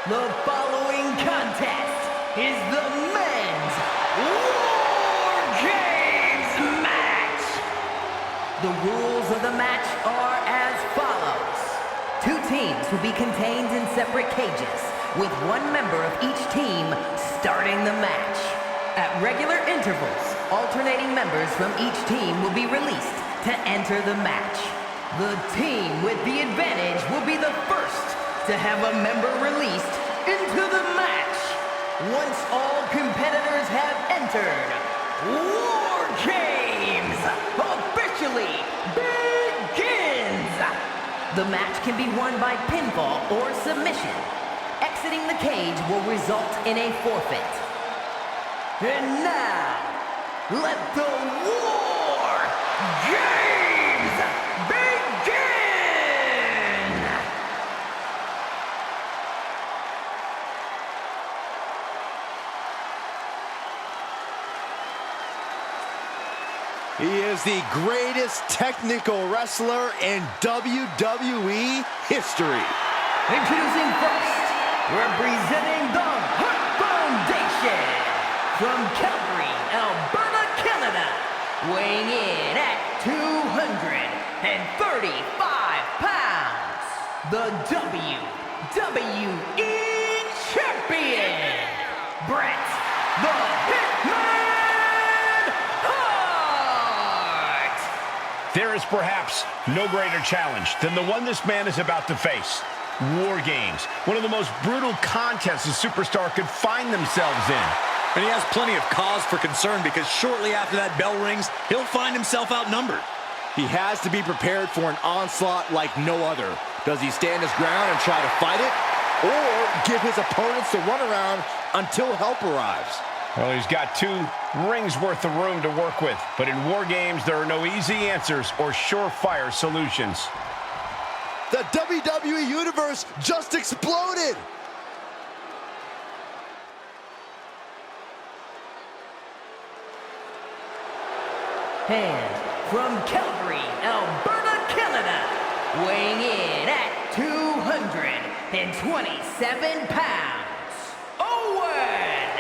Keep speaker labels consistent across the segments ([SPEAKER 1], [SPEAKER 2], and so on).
[SPEAKER 1] The following contest is the men's War Games match. The rules of the match are as follows. Two teams will be contained in separate cages, with one member of each team starting the match. At regular intervals, alternating members from each team will be released to enter the match. The team with the advantage will be the first to have a member released into the match. Once all competitors have entered, War Games officially begins! The match can be won by pinfall or submission. Exiting the cage will result in a forfeit. And now, let the War Games begin!
[SPEAKER 2] He is the greatest technical wrestler in WWE history.
[SPEAKER 1] Introducing first, representing the Hart Foundation, from Calgary, Alberta, Canada, weighing in at 235 pounds, the WWE Champion, Bret the Hitman Hart!
[SPEAKER 3] There is perhaps no greater challenge than the one this man is about to face. War Games, one of the most brutal contests a superstar could find themselves in.
[SPEAKER 4] And he has plenty of cause for concern because shortly after that bell rings, he'll find himself outnumbered.
[SPEAKER 2] He has to be prepared for an onslaught like no other. Does he stand his ground and try to fight it? Or give his opponents the runaround until help arrives?
[SPEAKER 3] Well, he's got 2 rings worth of room to work with. But in War Games, there are no easy answers or surefire solutions.
[SPEAKER 2] The WWE Universe just exploded!
[SPEAKER 1] And from Calgary, Alberta, Canada, weighing in at 227 pounds, Owen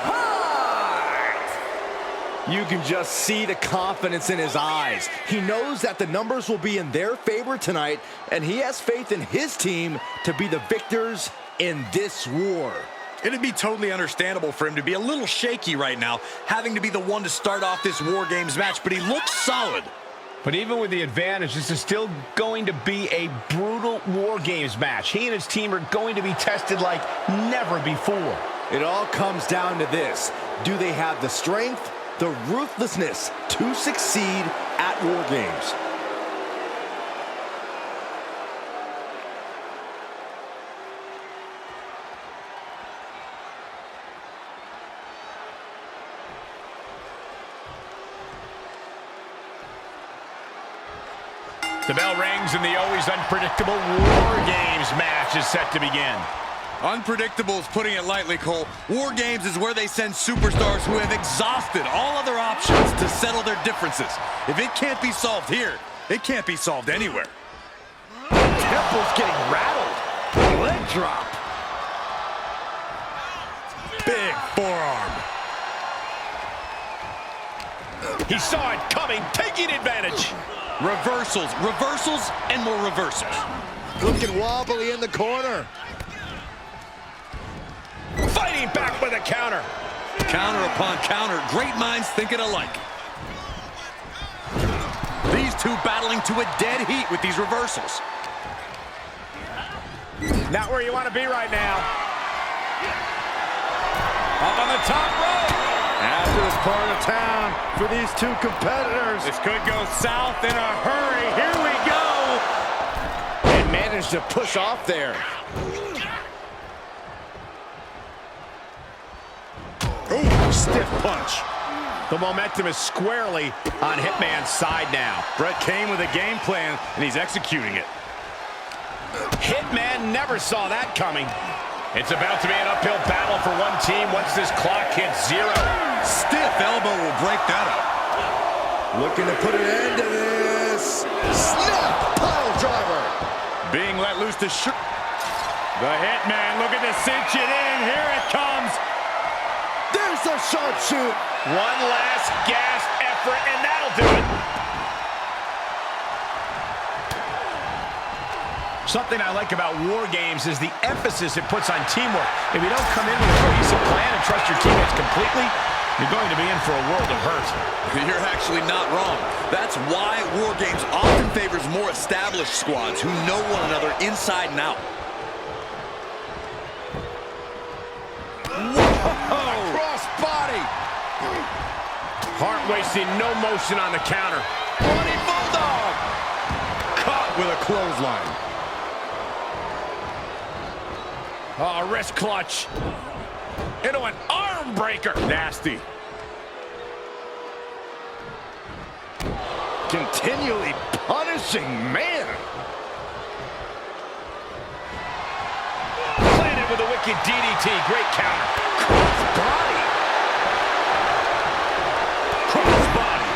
[SPEAKER 1] Hart!
[SPEAKER 2] You can just see the confidence in his eyes. He knows that the numbers will be in their favor tonight, and he has faith in his team to be the victors in this war.
[SPEAKER 4] It'd be totally understandable for him to be a little shaky right now, having to be the one to start off this War Games match, but he looks solid.
[SPEAKER 3] But even with the advantage, this is still going to be a brutal War Games match. He and his team are going to be tested like never before.
[SPEAKER 2] It all comes down to this. Do they have the strength, the ruthlessness to succeed at War Games?
[SPEAKER 3] The bell rings and the always unpredictable War Games match is set to begin.
[SPEAKER 4] Unpredictable is putting it lightly, Cole. War Games is where they send superstars who have exhausted all other options to settle their differences. If it can't be solved here, it can't be solved anywhere.
[SPEAKER 2] Temple's getting rattled. Leg drop.
[SPEAKER 4] Big forearm.
[SPEAKER 3] He saw it coming, taking advantage.
[SPEAKER 4] Reversals, reversals, and more reversals.
[SPEAKER 2] Looking wobbly in the corner.
[SPEAKER 3] Fighting back with a counter.
[SPEAKER 4] Counter upon counter, great minds thinking alike. These two battling to a dead heat with these reversals.
[SPEAKER 3] Not where you want to be right now. Up on the top rope.
[SPEAKER 2] Hazardous part of town for these two competitors.
[SPEAKER 3] This could go south in a hurry. Here we go.
[SPEAKER 2] And managed to push off there.
[SPEAKER 3] Ooh, stiff punch. The momentum is squarely on Hitman's side now.
[SPEAKER 4] Bret came with a game plan, and he's executing it.
[SPEAKER 3] Hitman never saw that coming. It's about to be an uphill battle for one team once this clock hits 0.
[SPEAKER 4] Stiff elbow will break that up.
[SPEAKER 2] Looking to put an end to this. Snap! Pile driver.
[SPEAKER 4] Being let loose to shoot.
[SPEAKER 3] The Hitman looking to cinch it in. Here it comes.
[SPEAKER 2] There's the sharpshoot.
[SPEAKER 3] One last gasp effort, and that'll do it. Something I like about War Games is the emphasis it puts on teamwork. If you don't come in with a cohesive plan and trust your teammates completely, you're going to be in for a world of hurt.
[SPEAKER 4] You're actually not wrong. That's why War Games often favors more established squads who know one another inside and out.
[SPEAKER 2] Whoa! Cross body.
[SPEAKER 3] Hart wasting no motion on the counter.
[SPEAKER 2] Running bulldog.
[SPEAKER 3] Caught with a clothesline. Oh, wrist clutch. Into an arm breaker. Nasty.
[SPEAKER 2] Continually punishing, man.
[SPEAKER 3] Planted with a wicked DDT. Great counter.
[SPEAKER 2] Cross body.
[SPEAKER 3] Cross body.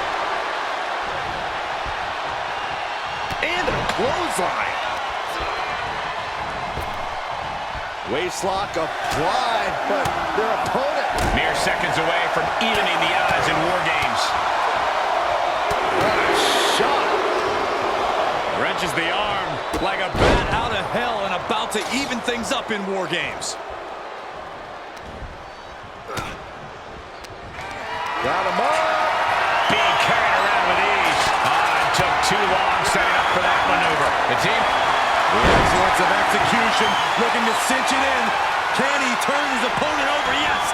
[SPEAKER 2] And a clothesline. Waistlock applied, but their opponent
[SPEAKER 3] Mere seconds away from evening the odds in War Games.
[SPEAKER 2] what a shot.
[SPEAKER 4] Wrenches the arm like a bat out of hell and about to even things up in War Games.
[SPEAKER 2] Got him up.
[SPEAKER 3] Being carried around with ease. It took too long setting up for that maneuver. The team.
[SPEAKER 4] Excellence of execution, looking to cinch it in. Can he turn his opponent over? Yes.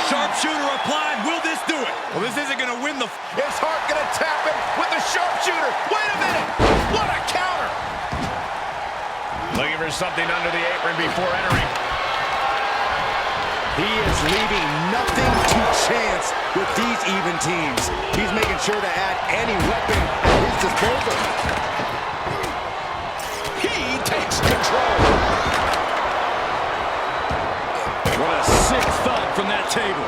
[SPEAKER 4] Sharpshooter applied. Will this do it? Well, this isn't going to win the...
[SPEAKER 2] Is Hart going to tap him with the sharpshooter? Wait a minute. What a counter.
[SPEAKER 3] Looking for something under the apron before entering.
[SPEAKER 2] He is leaving nothing to chance with these even teams. He's making sure to add any weapon at his disposal. He takes control.
[SPEAKER 4] What a sick thud from that table.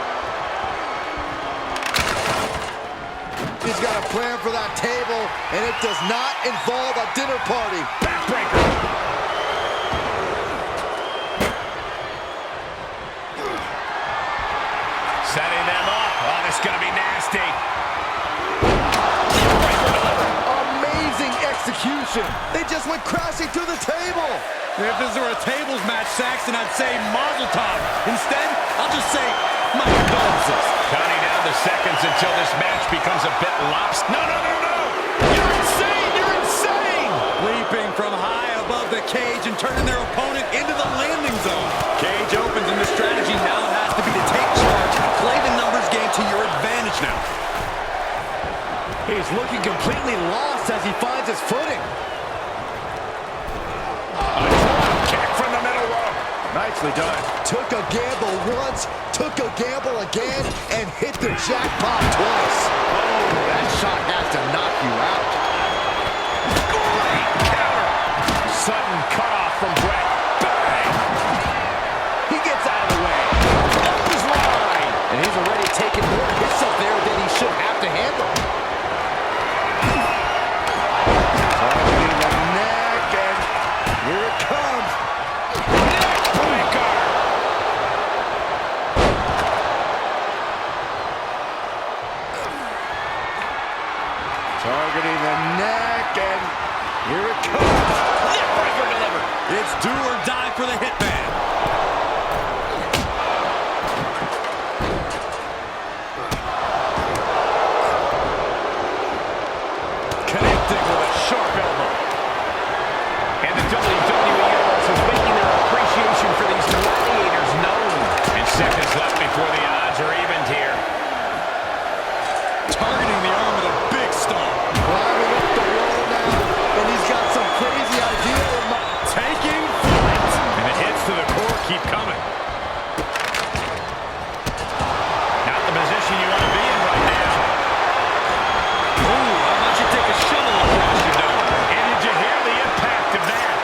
[SPEAKER 2] He's got a plan for that table, and it does not involve a dinner party.
[SPEAKER 3] Backbreaker. Setting them up. Oh, this is going to be nasty.
[SPEAKER 2] Amazing execution. They just went crashing through the table.
[SPEAKER 4] If this were a tables match, Saxton, I'd say Mazel Tov. Instead, I'll just say my condolences.
[SPEAKER 3] Counting down the seconds until this match becomes a bit lopsided. No, no, no, no! You're insane! You're insane!
[SPEAKER 4] Leaping from high above the cage and turning their opponent into the landing zone. Cage opens and the strategy now has to be to take charge. Play the numbers game to your advantage now.
[SPEAKER 2] He's looking completely lost as he finds his footing.
[SPEAKER 3] A drop kick from the middle rope.
[SPEAKER 2] Nicely done. Took a gamble once, took a gamble again, and hit the jackpot twice. Oh, that shot has to knock you out.
[SPEAKER 3] Great counter. Sudden cutoff from Brett. Bang!
[SPEAKER 2] He gets out of the way.
[SPEAKER 3] Clothesline.
[SPEAKER 2] And he's already taken more hits up there than he should have to handle. Targeting the neck, and here it comes.
[SPEAKER 3] Neckbreaker.
[SPEAKER 2] Targeting the neck, and here it comes.
[SPEAKER 3] Neckbreaker delivered.
[SPEAKER 4] It's do or die for the Hitman.
[SPEAKER 3] Connecting with a sharp elbow. And the WWE Universe is making their appreciation for these gladiators known. And seconds left before the odds are evened here.
[SPEAKER 4] Targeting the arm with a big stomp.
[SPEAKER 2] Climbing up the wall now, and he's got some crazy idea in mind.
[SPEAKER 4] Taking flight.
[SPEAKER 3] And the hits to the core keep coming. Not the position you want to be in right now.
[SPEAKER 4] Ooh, how about you take a shovel across your dome?
[SPEAKER 3] And did you hear the impact of that?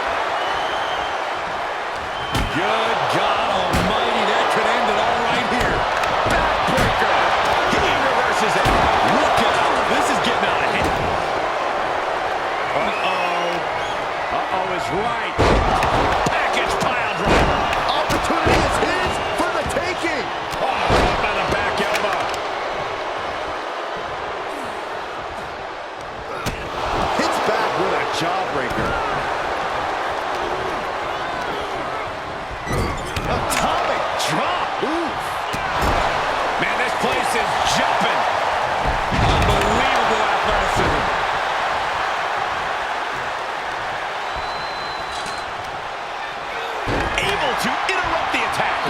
[SPEAKER 2] jawbreaker. Atomic drop. Ooh.
[SPEAKER 3] Man, this place is jumping. Unbelievable athleticism. Able to interrupt the attack.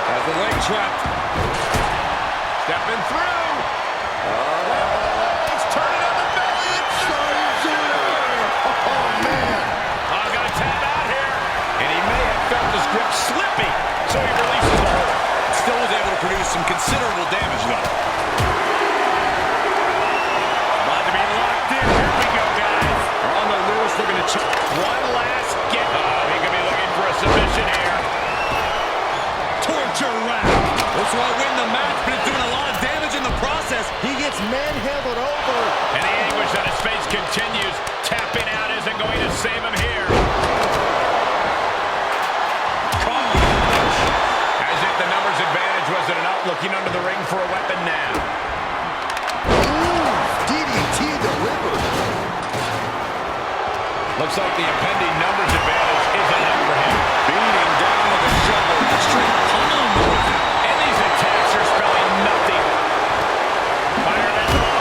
[SPEAKER 4] Has the leg trapped.
[SPEAKER 3] Stepping through. He's turning on the belly.
[SPEAKER 2] Oh, man.
[SPEAKER 3] Oh, got a tap out here. And he may have felt his grip slipping, so he releases the hold.
[SPEAKER 4] Still was able to produce some considerable damage, though.
[SPEAKER 3] About to be locked in. Here we go, guys.
[SPEAKER 4] On the Lewis looking to check.
[SPEAKER 3] One last get. He could be looking for a submission here.
[SPEAKER 4] Torture round. This will win the match, but it's doing a lot of damage in the process.
[SPEAKER 2] He gets manhandled over.
[SPEAKER 3] And the anguish on his face continues. Tapping out isn't going to save him here. As if the numbers advantage wasn't enough, looking under the ring for a weapon now.
[SPEAKER 2] Ooh, DDT delivered.
[SPEAKER 3] Looks like the impending numbers advantage is enough for him.
[SPEAKER 4] Beating down with a shovel. Straight pummeling the weapon.
[SPEAKER 3] And these attacks are spelling nothing. Fireman low.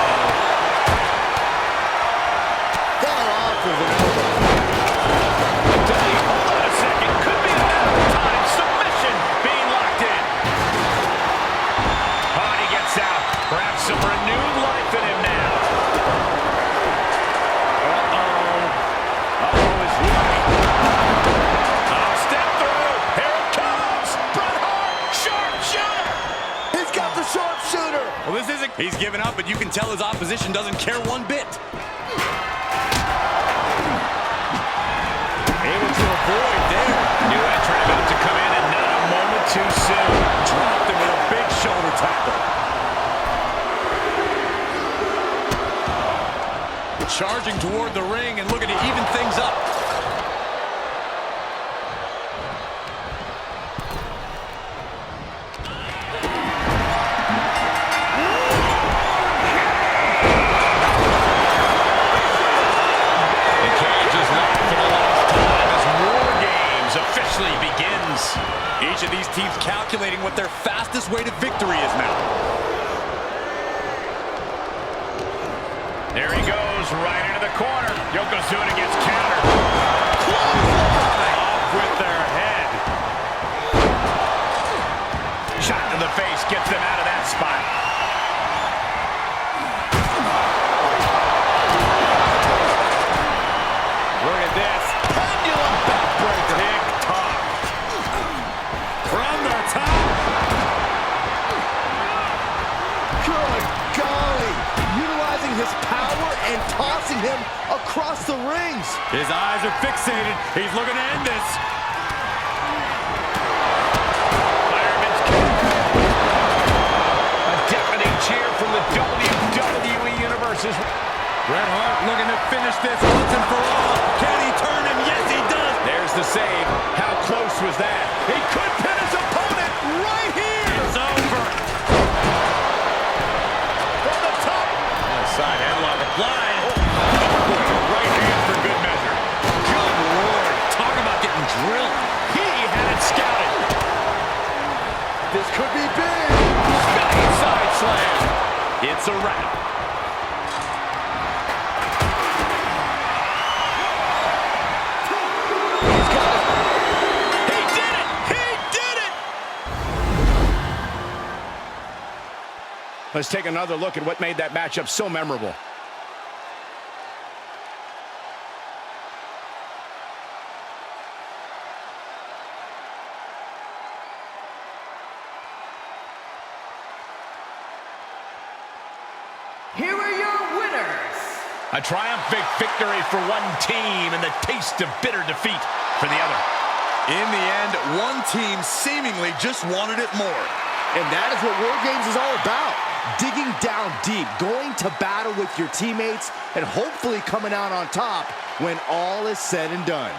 [SPEAKER 2] Fell off with an elbow.
[SPEAKER 3] Hold on a second. Could be a matter of time. Submission being locked in. Hart gets out. Perhaps some renewed life in him now. Is right. Oh, step through. Here it comes. Bret Hart. Sharpshooter.
[SPEAKER 2] He's got the sharpshooter.
[SPEAKER 4] Well, this isn't... He's given up, but you can tell his opposition doesn't care one bit.
[SPEAKER 3] Able to avoid there. New entrant about to come in and not a moment too soon.
[SPEAKER 4] Dropped him with a big shoulder tackle. Charging toward the ring and looking to even things up.
[SPEAKER 3] The cage is locked for the last time as War Games officially begins.
[SPEAKER 4] Each of these teams calculating what their fastest way to victory is now.
[SPEAKER 3] There he goes, right into the corner. Yokozuna gets countered. Off with their head. Shot to the face gets them out of that spot. Look at this. Pendulum backbreaker. Tick-tock.
[SPEAKER 4] From the top.
[SPEAKER 2] Good golly. Utilizing his power and tossing him across the rings.
[SPEAKER 4] His eyes are fixated. He's looking to end this.
[SPEAKER 3] Fireman's kick. A deafening cheer from the WWE Universe's.
[SPEAKER 4] Bret Hart looking to finish this once and for all. Can he turn him? Yes, he does.
[SPEAKER 3] There's the save. How close was that? He could pin his opponent right here.
[SPEAKER 4] It's over.
[SPEAKER 3] From the top.
[SPEAKER 4] Side headlock applied.
[SPEAKER 3] Right hand for good measure.
[SPEAKER 4] Good Lord. Talk about getting drilled.
[SPEAKER 3] He had it scouted.
[SPEAKER 2] This could be big.
[SPEAKER 3] Spinning side slam. It's a wrap. He did it! He did it! Let's take another look at what made that matchup so memorable.
[SPEAKER 1] Here are your winners.
[SPEAKER 3] A triumphant victory for one team and the taste of bitter defeat for the other.
[SPEAKER 4] In the end, one team seemingly just wanted it more.
[SPEAKER 2] And that is what War Games is all about. Digging down deep, going to battle with your teammates, and hopefully coming out on top when all is said and done.